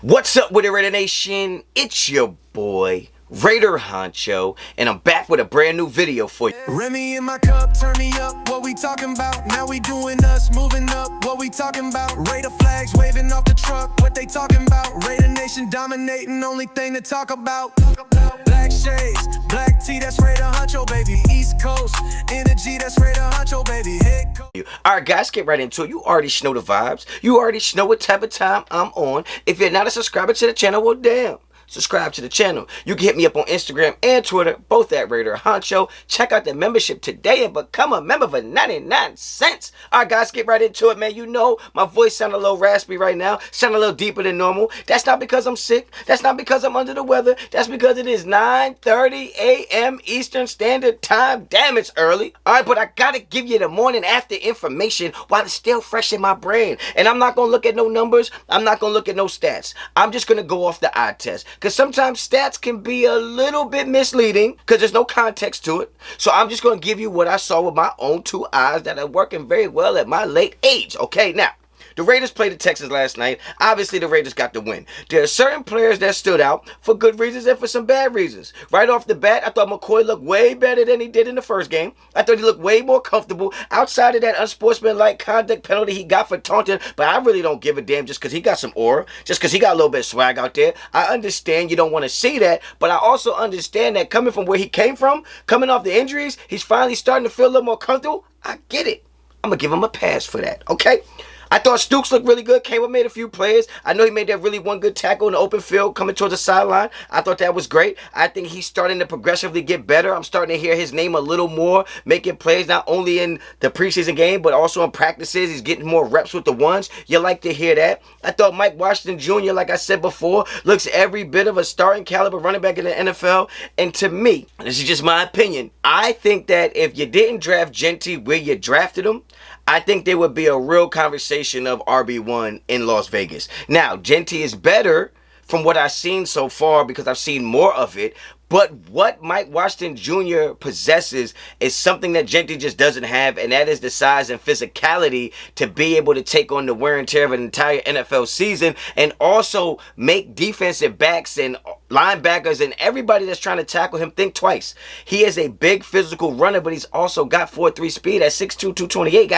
What's up with the Raider Nation? It's your boy, Raider Honcho, and I'm back with a brand new video for you. Remy in my cup, turn me up, what we talking about? Now we doing us, moving up, what we talking about? Raider flags waving off the truck, what they talking about? Raider Nation dominating, only thing to talk about. Black shades, black tee, that's Raider Honcho, baby. East Coast energy, that's Raider Honcho, baby. Head coach. Alright guys, get right into it. You already know the vibes. You already know what type of time I'm on. If you're not a subscriber to the channel, well damn. Subscribe to the channel. You can hit me up on Instagram and Twitter, both at Raider Honcho. Check out the membership today and become a member for 99 cents. Alright guys, get right into it, man. You know my voice sounds a little raspy right now, sound a little deeper than normal. That's not because I'm sick. That's not because I'm under the weather. That's because it is 9:30 a.m. Eastern Standard Time. Damn, it's early. Alright, but I gotta give you the morning after information while it's still fresh in my brain. And I'm not gonna look at no numbers. I'm not gonna look at no stats. I'm just gonna go off the eye test. Because sometimes stats can be a little bit misleading because there's no context to it. So I'm just going to give you what I saw with my own two eyes that are working very well at my late age. Okay, now, the Raiders played the Texans last night. Obviously, the Raiders got the win. There are certain players that stood out for good reasons and for some bad reasons. Right off the bat, I thought McCoy looked way better than he did in the first game. I thought he looked way more comfortable outside of that unsportsmanlike conduct penalty he got for taunting. But I really don't give a damn just because he got some aura, just because he got a little bit of swag out there. I understand you don't want to see that, but I also understand that coming from where he came from, coming off the injuries, he's finally starting to feel a little more comfortable. I get it. I'm going to give him a pass for that, okay? I thought Stooks looked really good. Came up, made a few plays. I know he made that really one good tackle in the open field coming towards the sideline. I thought that was great. I think he's starting to progressively get better. I'm starting to hear his name a little more, making plays not only in the preseason game, but also in practices. He's getting more reps with the ones. You like to hear that. I thought Mike Washington Jr., like I said before, looks every bit of a starting caliber running back in the NFL. And to me, this is just my opinion, I think that if you didn't draft Genty where you drafted him, I think there would be a real conversation of RB1 in Las Vegas. Now, Genty is better from what I've seen so far because I've seen more of it. But what Mike Washington Jr. possesses is something that Genty just doesn't have, and that is the size and physicality to be able to take on the wear and tear of an entire NFL season and also make defensive backs and linebackers and everybody that's trying to tackle him think twice. He is a big physical runner, but he's also got 4.3 speed at 6'2", 228.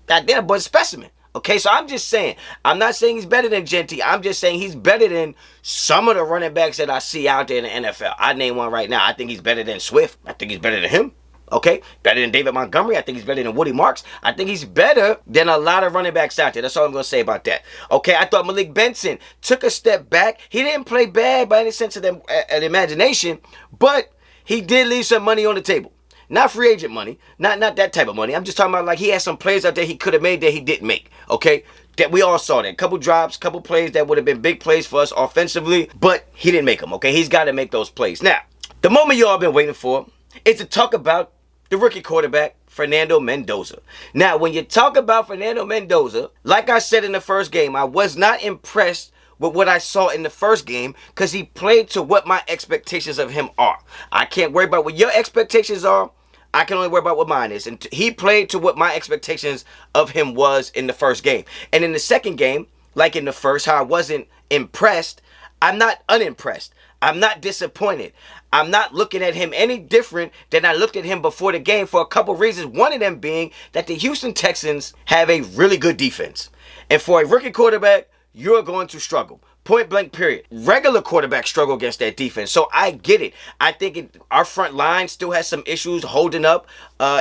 Goddamn, boy's a specimen. Okay, so I'm just saying, I'm not saying he's better than Genty. I'm just saying he's better than some of the running backs that I see out there in the NFL. I name one right now. I think he's better than Swift. I think he's better than him. Okay, better than David Montgomery. I think he's better than Woody Marks. I think he's better than a lot of running backs out there. That's all I'm going to say about that. Okay, I thought Malik Benson took a step back. He didn't play bad by any sense of the imagination, but he did leave some money on the table. Not free agent money, not that type of money. I'm just talking about like he had some plays out there he could have made that he didn't make, okay? That we all saw that. Couple drops, couple plays that would have been big plays for us offensively, but he didn't make them, okay? He's got to make those plays. Now, the moment you all been waiting for is to talk about the rookie quarterback, Fernando Mendoza. Now, when you talk about Fernando Mendoza, like I said in the first game, I was not impressed with what I saw in the first game because he played to what my expectations of him are. I can't worry about what your expectations are. I can only worry about what mine is. And he played to what my expectations of him was in the first game. And in the second game, like in the first, how I wasn't impressed, I'm not unimpressed. I'm not disappointed. I'm not looking at him any different than I looked at him before the game for a couple reasons. One of them being that the Houston Texans have a really good defense. And for a rookie quarterback, you're going to struggle. Point blank, period. Regular quarterbacks struggle against that defense. So I get it. I think our front line still has some issues holding up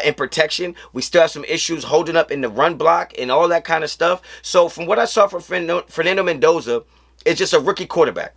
in protection. We still have some issues holding up in the run block and all that kind of stuff. So from what I saw from Fernando Mendoza, it's just a rookie quarterback.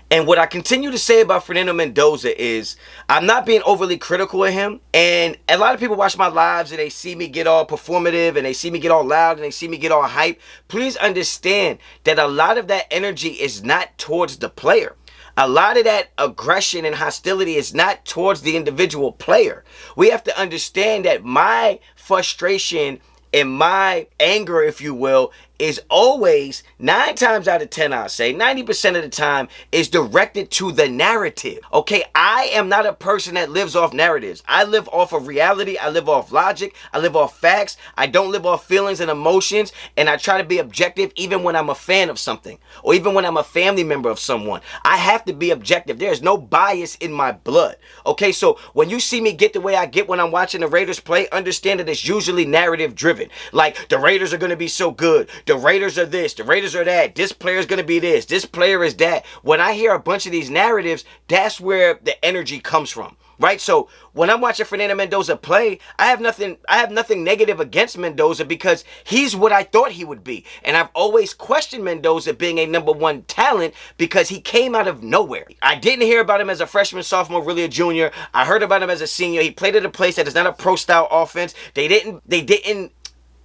And what I continue to say about Fernando Mendoza is I'm not being overly critical of him. And a lot of people watch my lives and they see me get all performative and they see me get all loud and they see me get all hype. Please understand that a lot of that energy is not towards the player. A lot of that aggression and hostility is not towards the individual player. We have to understand that my frustration and my anger, if you will, is always, 9 times out of 10, I'll say, 90% of the time, is directed to the narrative. Okay, I am not a person that lives off narratives. I live off of reality. I live off logic. I live off facts. I don't live off feelings and emotions. And I try to be objective even when I'm a fan of something, or even when I'm a family member of someone. I have to be objective. There's no bias in my blood. Okay, so when you see me get the way I get when I'm watching the Raiders play, understand that it's usually narrative driven. Like, the Raiders are going to be so good. The Raiders are this. The Raiders are that. This player is going to be this. This player is that. When I hear a bunch of these narratives, that's where the energy comes from. Right? So when I'm watching Fernando Mendoza play, I have nothing negative against Mendoza, because he's what I thought he would be. And I've always questioned Mendoza being a number one talent because he came out of nowhere. I didn't hear about him as a freshman, sophomore, really a junior. I heard about him as a senior. He played at a place that is not a pro style offense. They didn't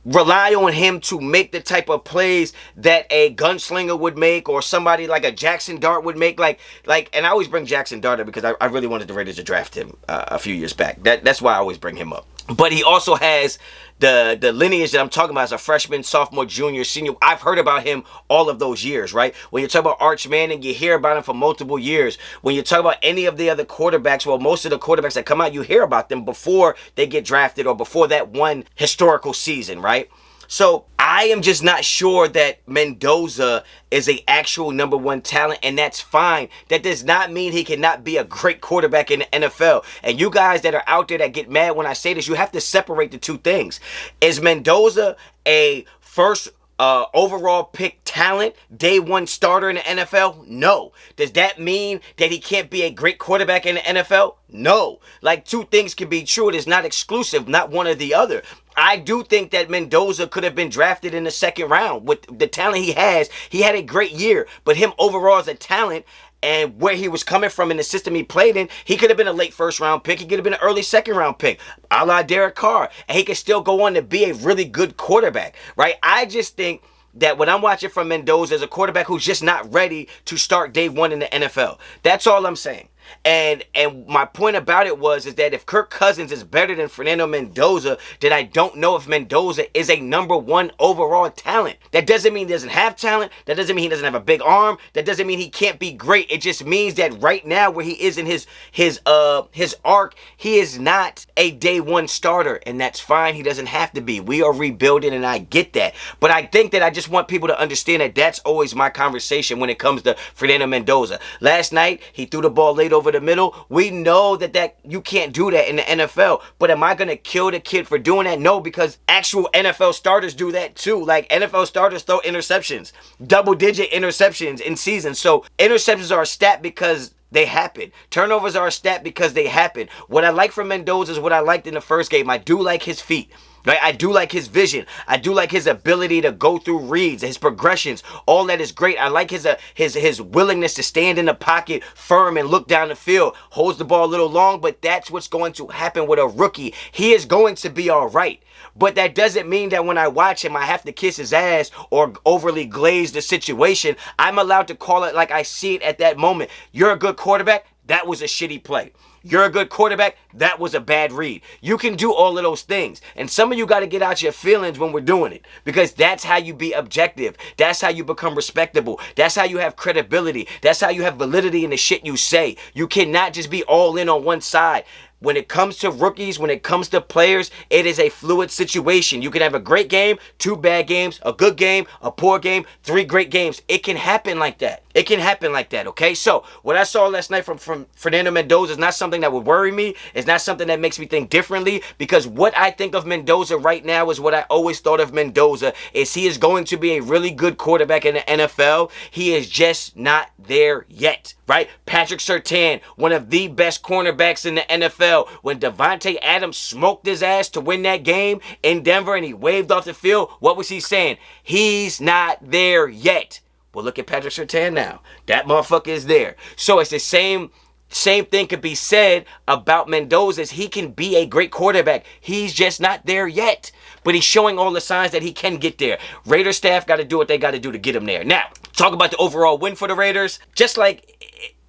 rely on him to make the type of plays that a gunslinger would make, or somebody like a Jackson Dart would make. And I always bring Jackson Dart up because I really wanted the Raiders to draft him a few years back. That's why I always bring him up. But he also has the lineage that I'm talking about as a freshman, sophomore, junior, senior. I've heard about him all of those years, right? When you talk about Arch Manning, you hear about him for multiple years. When you talk about any of the other quarterbacks, well, most of the quarterbacks that come out, you hear about them before they get drafted or before that one historical season, right? So I am just not sure that Mendoza is a actual number one talent, and that's fine. That does not mean he cannot be a great quarterback in the NFL. And you guys that are out there that get mad when I say this, you have to separate the two things. Is Mendoza a first overall pick talent, day one starter in the NFL? No. Does that mean that he can't be a great quarterback in the NFL? No. Like, two things can be true. It is not exclusive, not one or the other. I do think that Mendoza could have been drafted in the second round. With the talent he has, he had a great year. But him overall as a talent, and where he was coming from in the system he played in, he could have been a late first round pick. He could have been an early second round pick, a la Derek Carr. And he could still go on to be a really good quarterback, right? I just think that when I'm watching from Mendoza as a quarterback who's just not ready to start day one in the NFL. That's all I'm saying. And my point about it is that if Kirk Cousins is better than Fernando Mendoza, then I don't know if Mendoza is a number one overall talent. That doesn't mean he doesn't have talent. That doesn't mean he doesn't have a big arm. That doesn't mean he can't be great. It just means that right now, where he is in his arc, he is not a day one starter, and that's fine. He doesn't have to be. We are rebuilding, and I get that. But I think that I just want people to understand that that's always my conversation when it comes to Fernando Mendoza. Last night, he threw the ball late over the middle. We know that you can't do that in the NFL. But am I going to kill the kid for doing that? No, because actual NFL starters do that too. Like, NFL starters throw interceptions, double-digit interceptions in seasons. So interceptions are a stat because they happen. Turnovers are a stat because they happen. What I like from Mendoza is what I liked in the first game. I do like his feet. Right? I do like his vision. I do like his ability to go through reads, his progressions. All that is great. I like his willingness to stand in the pocket firm and look down the field. Holds the ball a little long, but that's what's going to happen with a rookie. He is going to be all right. But that doesn't mean that when I watch him, I have to kiss his ass or overly glaze the situation. I'm allowed to call it like I see it at that moment. You're a good quarterback. That was a shitty play. You're a good quarterback. That was a bad read. You can do all of those things. And some of you got to get out your feelings when we're doing it, because that's how you be objective. That's how you become respectable. That's how you have credibility. That's how you have validity in the shit you say. You cannot just be all in on one side. When it comes to rookies, when it comes to players, it is a fluid situation. You can have a great game, 2 bad games, a good game, a poor game, 3 great games. It can happen like that. It can happen like that, okay? So, what I saw last night from Fernando Mendoza is not something that would worry me. It's not something that makes me think differently, because what I think of Mendoza right now is what I always thought of Mendoza, is he is going to be a really good quarterback in the NFL. He is just not there yet, right? Patrick Surtain, one of the best cornerbacks in the NFL. When Devontae Adams smoked his ass to win that game in Denver and he waved off the field, what was he saying? He's not there yet. Well, look at Patrick Surtain now. That motherfucker is there. So it's the same thing could be said about Mendoza. As he can be a great quarterback. He's just not there yet. But he's showing all the signs that he can get there. Raider staff got to do what they got to do to get him there. Now, talk about the overall win for the Raiders. Just like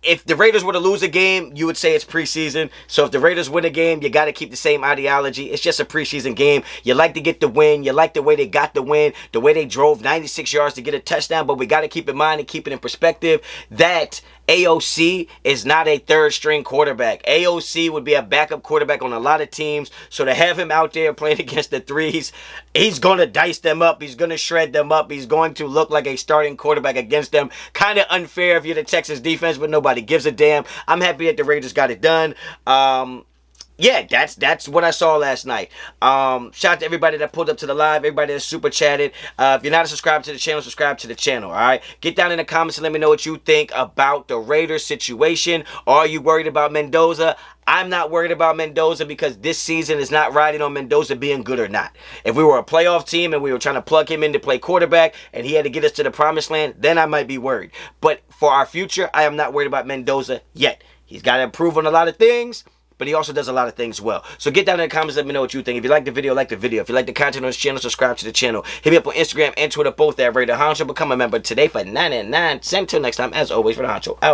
if the Raiders were to lose a game, you would say it's preseason. So if the Raiders win a game, you got to keep the same ideology. It's just a preseason game. You like to get the win. You like the way they got the win, the way they drove 96 yards to get a touchdown. But we got to keep in mind and keep it in perspective that AOC is not a third-string quarterback. AOC would be a backup quarterback on a lot of teams. So to have him out there playing against the threes, he's going to dice them up. He's going to shred them up. He's going to look like a starting quarterback against them. Kind of unfair if you're the Texans defense, but nobody gives a damn. I'm happy that the Raiders got it done. Yeah, that's what I saw last night. Shout out to everybody that pulled up to the live, everybody that super chatted. If you're not a subscriber to the channel, subscribe to the channel, all right? Get down in the comments and let me know what you think about the Raiders situation. Are you worried about Mendoza? I'm not worried about Mendoza because this season is not riding on Mendoza being good or not. If we were a playoff team and we were trying to plug him in to play quarterback and he had to get us to the promised land, then I might be worried. But for our future, I am not worried about Mendoza yet. He's got to improve on a lot of things, but he also does a lot of things well. So get down in the comments, let me know what you think. If you like the video, like the video. If you like the content on this channel, subscribe to the channel. Hit me up on Instagram and Twitter, both at Raider Honcho. Become a member today for 99 cents. Till next time, as always, for the Honcho out.